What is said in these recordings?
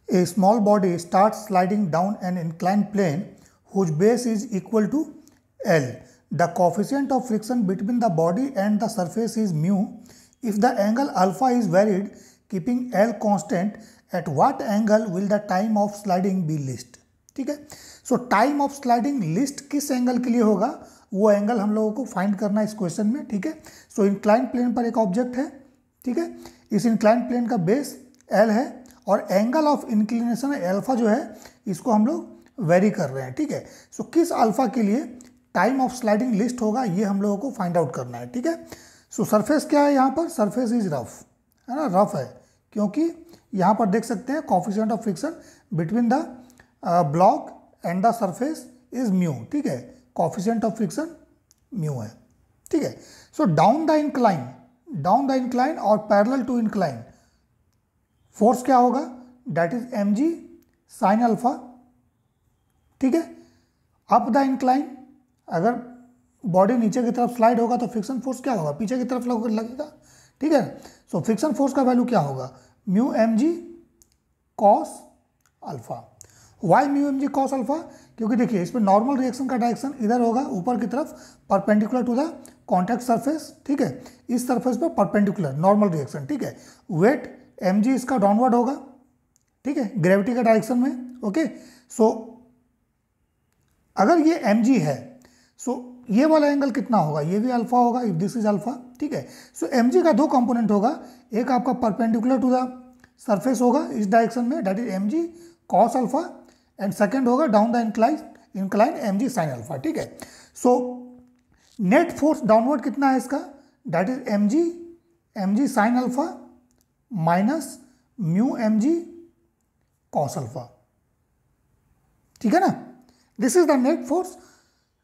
A small body starts sliding down an inclined plane whose base is equal to L. The coefficient of friction between the body and the surface is mu. If the angle alpha is varied, keeping L constant, at what angle will the time of sliding be least? ठीक है, सो time of sliding list किस angle के लिए होगा, वो angle हम लोगों को फाइंड करना है इस क्वेश्चन में. ठीक है, सो इंक्लाइंड प्लेन पर एक ऑब्जेक्ट है. ठीक है, इस इंक्लाइंड प्लेन का बेस L है और एंगल ऑफ इंक्लिनेशन अल्फा जो है इसको हम लोग वेरी कर रहे हैं. ठीक है, सो किस अल्फा के लिए टाइम ऑफ स्लाइडिंग लिस्ट होगा ये हम लोगों को फाइंड आउट करना है. ठीक है, सो सरफेस क्या है यहाँ पर, सरफेस इज रफ है ना, रफ है क्योंकि यहाँ पर देख सकते हैं coefficient of friction between the block and the surface is mu. ठीक है, कोएफिशिएंट ऑफ फ्रिक्शन म्यू है. ठीक है, सो डाउन द इंक्लाइन और पैरेलल टू इंक्लाइन फोर्स क्या होगा, that is mg sine alpha. ठीक है, अप द इंक्लाइन अगर बॉडी नीचे की तरफ स्लाइड होगा तो फ्रिक्शन फोर्स क्या होगा, पीछे की तरफ लगेगा. ठीक है, सो फ्रिक्शन फोर्स का वैल्यू क्या होगा, mu mg cos alpha. Y mu mg cos alpha, क्योंकि देखिए इसमें नॉर्मल रिएक्शन का डायरेक्शन इधर होगा ऊपर की तरफ perpendicular to the contact surface. ठीक है, इस सरफेस पर परपेंडिकुलर नॉर्मल रिएक्शन. ठीक है, वेट mg इसका डाउनवर्ड होगा. ठीक है, ग्रेविटी का डायरेक्शन में. ओके, सो अगर ये mg है सो ये वाला एंगल कितना होगा, ये भी अल्फा होगा इफ दिस इज अल्फा. ठीक है, सो mg का दो कंपोनेंट होगा, एक आपका परपेंडिकुलर टू द सरफेस होगा इस डायरेक्शन में, that is mg cos alpha, and second होगा down the incline mg sine alpha. ठीक है, सो नेट फोर्स डाउनवर्ड कितना है इसका, that is mg sine alpha minus mu mg cos alpha. ठीक है ना, this is the net force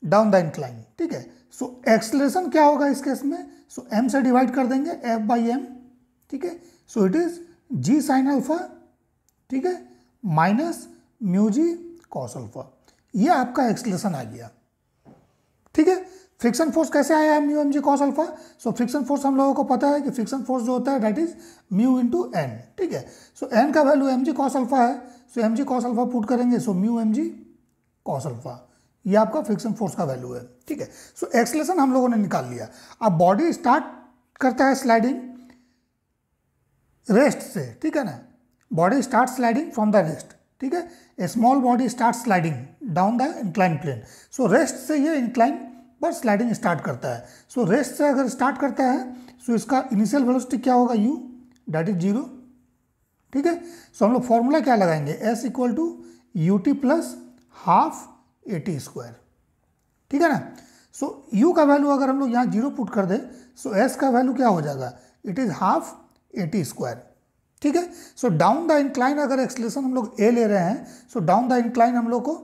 down the incline. ठीक है, सो एक्सलेशन क्या होगा इस केस में, सो m से डिवाइड कर देंगे f बाई m. ठीक है, सो it is g sine alpha. ठीक है, माइनस म्यू जी कॉस अल्फा. ये आपका एक्सलेशन आ गया. ठीक है, फ्रिक्शन फोर्स कैसे आया है mu M G cos alpha, so friction force हम लोगों को पता है कि फ्रिक्शन फोर्स जो होता है that is mu into N. ठीक है, सो एन का वैल्यू एम जी कॉस अल्फा है, सो एम जी कॉस अल्फा पुट करेंगे, so mu M G cos alpha, ये आपका फ्रिक्शन फोर्स का वैल्यू है. ठीक है, सो एक्सलेशन हम लोगों ने निकाल लिया. अब बॉडी स्टार्ट करता है स्लाइडिंग रेस्ट से. ठीक है ना, body start sliding from the rest. ठीक है, a small body start sliding down the incline plane. So rest से ये इंक्लाइन पर स्लाइडिंग स्टार्ट करता है. सो रेस्ट से अगर स्टार्ट करता है सो इसका इनिशियल वेलोसिटी क्या होगा, u, दैट इज 0. ठीक है, सो हम लोग फॉर्मूला क्या लगाएंगे, s equal to u t plus half a t square. ठीक है ना, सो u का वैल्यू अगर हम लोग यहाँ 0 पुट कर दे सो s का वैल्यू क्या हो जाएगा, it is half a t square. ठीक है, सो डाउन द इंक्लाइन अगर एक्सलेशन हम लोग a ले रहे हैं सो डाउन द इंक्लाइन हम लोग को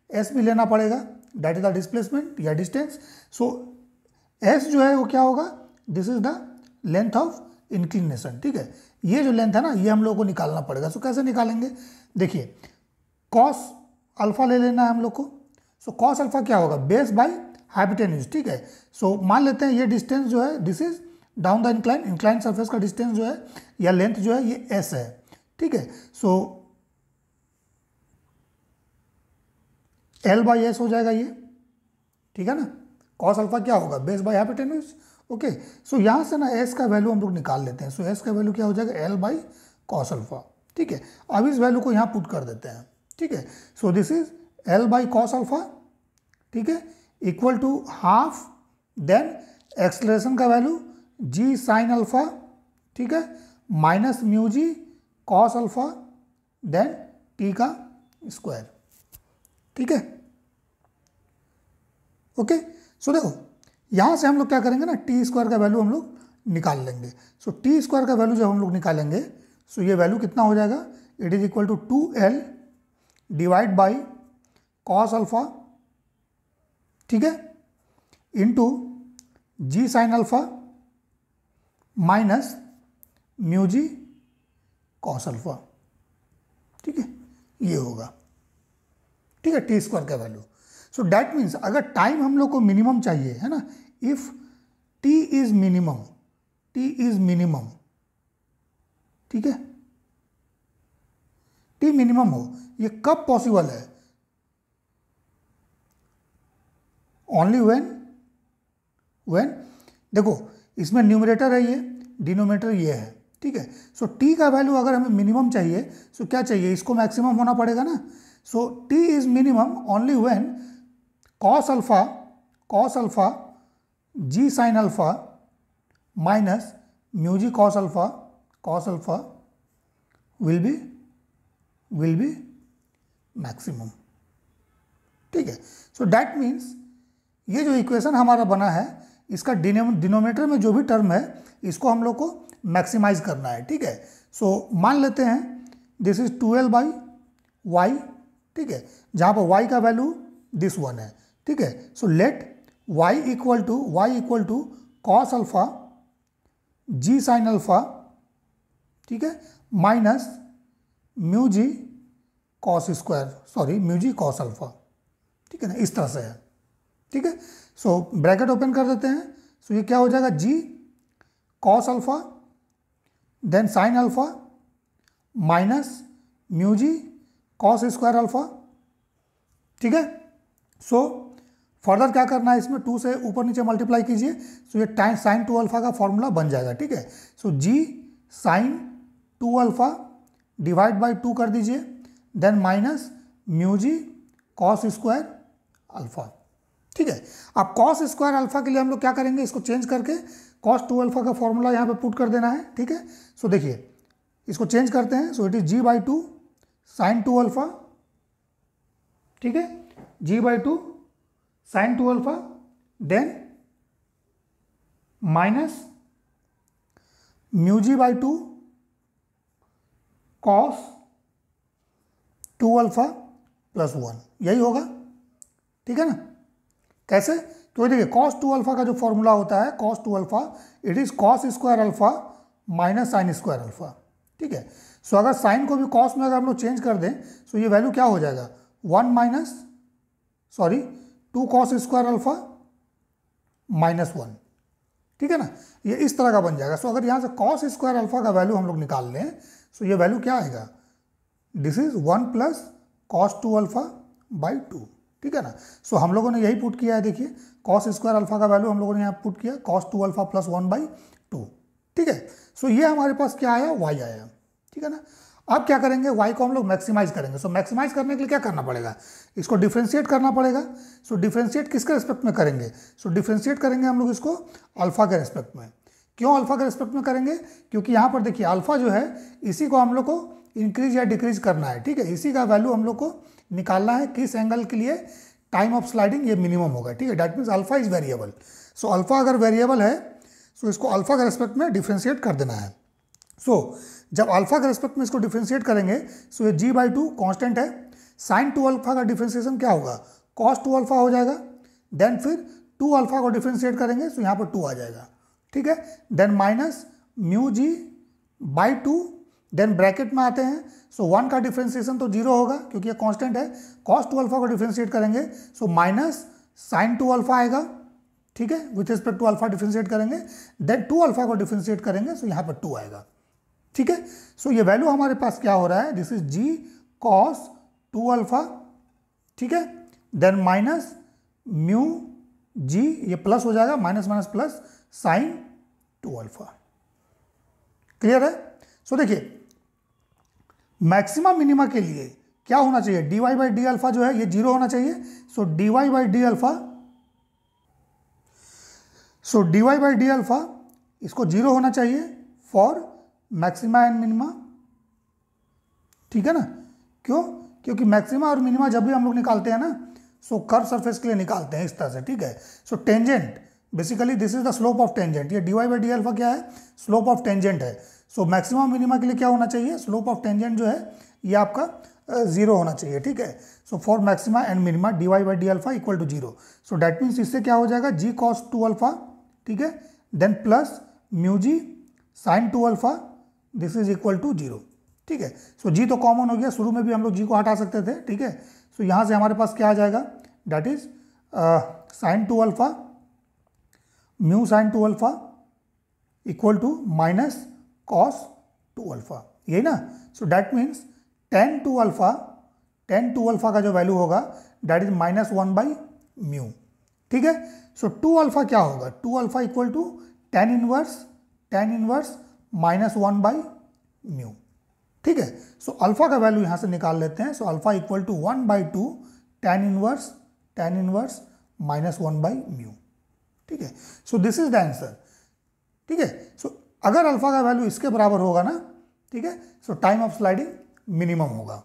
s भी लेना पड़ेगा, दैट इज द डिस्प्लेसमेंट या डिस्टेंस. सो s जो है वो क्या होगा, this is the length of inclination. ठीक है, ये जो लेंथ है ना ये हम लोग को निकालना पड़ेगा. सो कैसे निकालेंगे, देखिए कॉस अल्फा ले लेना है हम लोग को. सो कॉस अल्फा क्या होगा, बेस बाई हाइपोटेन्यूज. ठीक है, सो मान लेते हैं ये डिस्टेंस जो है this is down the incline surface का डिस्टेंस जो है या लेंथ जो है ये s है. ठीक है, सो L बाई एस हो जाएगा ये. ठीक है ना, कॉस अल्फा क्या होगा, बेस बाई हाइपोटेन्यूज. ओके, सो यहाँ से ना s का वैल्यू हम लोग निकाल लेते हैं. सो s का वैल्यू क्या हो जाएगा, L बाई कॉस अल्फा. ठीक है, अब इस वैल्यू को यहाँ पुट कर देते हैं. ठीक है, so this is L by cos alpha. ठीक है, equal to half, then acceleration का वैल्यू g साइन अल्फा. ठीक है, माइनस म्यू जी कॉस अल्फा, देन t का स्क्वायर. ठीक है, ओके, सो देखो यहां से हम लोग क्या करेंगे ना, टी स्क्वायर का वैल्यू हम लोग निकाल लेंगे. सो टी स्क्वायर का वैल्यू जब हम लोग निकालेंगे सो ये वैल्यू कितना हो जाएगा, it is equal to 2L divide by cos alpha. ठीक है, into g sine alpha minus mu जी कॉस अल्फा. ठीक है, ये होगा. ठीक है, टी स्क्वायर का वैल्यू. सो दैट मीन्स अगर टाइम हम लोग को मिनिमम चाहिए है ना, इफ टी इज मिनिमम. ठीक है, टी मिनिमम हो, ये कब पॉसिबल है? ओनली व्हेन देखो इसमें न्यूमरेटर है ये, डिनोमिनेटर ये है, ठीक है। सो टी का वैल्यू अगर हमें मिनिमम चाहिए, सो क्या चाहिए, इसको मैक्सिमम होना पड़ेगा ना। So T is minimum only when cos alpha ji sine alpha minus mu ji cos alpha will be maximum, ठीक है। सो दैट मीन्स ये जो इक्वेशन हमारा बना है, इसका डिनोमिनेटर में जो भी टर्म है इसको हम लोग को मैक्सिमाइज करना है, ठीक है। सो मान लेते हैं दिस इज 12/y, ठीक है, जहाँ पर y का वैल्यू दिस वन है, ठीक है। So let y equal to cos alpha ji sine alpha, ठीक है, माइनस म्यू जी कॉस अल्फा, ठीक है ना, इस तरह से है, ठीक है। सो ब्रैकेट ओपन कर देते हैं। सो ये क्या हो जाएगा, G cos alpha then sine alpha minus mu जी कॉस स्क्वायर अल्फा, ठीक है। सो फर्दर क्या करना है, इसमें 2 से ऊपर नीचे मल्टीप्लाई कीजिए। सो ये टाइम साइन 2 अल्फा का फॉर्मूला बन जाएगा, ठीक है। सो जी साइन 2 अल्फा डिवाइड बाई 2 कर दीजिए, देन माइनस म्यू जी कॉस स्क्वायर अल्फा, ठीक है। अब कॉस स्क्वायर अल्फा के लिए हम लोग क्या करेंगे, इसको चेंज करके कॉस 2 अल्फा का फॉर्मूला यहाँ पे पुट कर देना है, ठीक है। सो देखिए इसको चेंज करते हैं। So it is G by 2 sine 2 alpha, ठीक है, G by 2 sine 2 alpha then minus mu ji by 2 cos 2 alpha plus 1, यही होगा, ठीक है ना। कैसे, तो देखिए कॉस 2 अल्फा का जो फॉर्मूला होता है cos 2 alpha, it is cos square alpha minus sine square alpha, ठीक है। सो अगर साइन को भी कॉस में अगर हम लोग चेंज कर दें, सो ये वैल्यू क्या हो जाएगा, 2 कॉस स्क्वायर अल्फा माइनस 1, ठीक है ना, ये इस तरह का बन जाएगा। सो अगर यहाँ से कॉस स्क्वायर अल्फा का वैल्यू हम लोग निकाल लें, सो ये वैल्यू क्या आएगा, this is 1 plus cos 2 alpha by 2, ठीक है ना। सो हम लोगों ने यही पुट किया है, देखिए कॉस स्क्वायर अल्फा का वैल्यू हम लोगों ने यहाँ पुट किया कॉस 2 अल्फा प्लस 1/2, ठीक है। सो ये हमारे पास क्या आया, y आया, ठीक है ना। अब क्या करेंगे, y को हम लोग मैक्सिमाइज करेंगे। सो मैक्सिमाइज करने के लिए क्या करना पड़ेगा, इसको डिफ्रेंशिएट करना पड़ेगा। सो डिफ्रेंशिएट किसके रिस्पेक्ट में करेंगे, सो डिफ्रेंशिएट करेंगे हम लोग इसको अल्फा के रिस्पेक्ट में। क्यों अल्फा के रिस्पेक्ट में करेंगे, क्योंकि यहाँ पर देखिए अल्फा जो है इसी को हम लोग को इंक्रीज या डिक्रीज करना है, ठीक है। इसी का वैल्यू हम लोग को निकालना है किस एंगल के लिए, टाइम ऑफ स्लाइडिंग ये मिनिमम होगा, ठीक है। That means alpha is variable. So alpha अगर वेरिएबल है, सो इसको अल्फा के रेस्पेक्ट में डिफ्रेंशिएट कर देना है। सो जब अल्फा के रेस्पेक्ट में इसको डिफ्रेंशिएट करेंगे, सो ये जी बाई 2 कॉन्स्टेंट है, साइन 2 अल्फा का डिफ्रेंशिएशन क्या होगा, कॉस 2 अल्फा हो जाएगा, देन फिर 2 अल्फा को डिफ्रेंशिएट करेंगे, सो यहाँ पर 2 आ जाएगा, ठीक है। Then minus mu ji by 2, then bracket में आते हैं। सो 1 का डिफ्रेंशिएशन तो 0 होगा क्योंकि ये कांस्टेंट है, कॉस 2 अल्फा को डिफ्रेंशिएट करेंगे, सो माइनस साइन 2 अल्फा आएगा, ठीक है, with respect to alpha differentiate करेंगे, देन 2 अल्फा को डिफ्रेंशिएट करेंगे, सो यहाँ पर 2 आएगा, ठीक है। सो ये वैल्यू हमारे पास क्या हो रहा है, this is g cos 2 alpha, ठीक है, देन माइनस म्यू जी, ये प्लस हो जाएगा, minus minus plus sign 2 alpha, clear है। सो देखिए मैक्सिमम मिनिमा के लिए क्या होना चाहिए, dy बाई डी अल्फा जो है ये 0 होना चाहिए। सो dy बाई डी अल्फा इसको 0 होना चाहिए फॉर मैक्सिमा एंड मिनिमा, ठीक है ना। क्यों, क्योंकि मैक्सिमा और मिनिमा जब भी हम लोग निकालते हैं ना, सो कर्व सरफेस के लिए निकालते हैं इस तरह से, ठीक है। So tangent basically this is the slope of tangent, ये dy बाई डी अल्फा क्या है, स्लोप ऑफ टेंजेंट है। सो मैक्सिमम मिनिमा के लिए क्या होना चाहिए, स्लोप ऑफ टेंजेंट जो है ये आपका 0 होना चाहिए, ठीक है। So for maxima and minima dy by d alpha equal to 0। So that means इससे क्या हो जाएगा, जी कॉस 2 अल्फा, ठीक है, then plus mu g sine 2 alpha, this is equal to 0, ठीक है। सो जी तो कॉमन हो गया, शुरू में भी हम लोग जी को हटा सकते थे, ठीक है। सो यहाँ से हमारे पास क्या आ जाएगा, that is sine 2 alpha mu sine 2 alpha equal to minus cos 2 alpha, यही ना। So that means tan 2 alpha का जो वैल्यू होगा दैट इज -1/μ। ठीक है, सो 2 अल्फा क्या होगा, 2 alpha equal to tan inverse -1/μ। ठीक है, सो अल्फा का वैल्यू यहां से निकाल लेते हैं। So alpha equal to 1/2 tan inverse -1/μ। ठीक है, so this is the answer. ठीक है, सो अगर अल्फा का वैल्यू इसके बराबर होगा ना, ठीक है, सो टाइम ऑफ स्लाइडिंग मिनिमम होगा।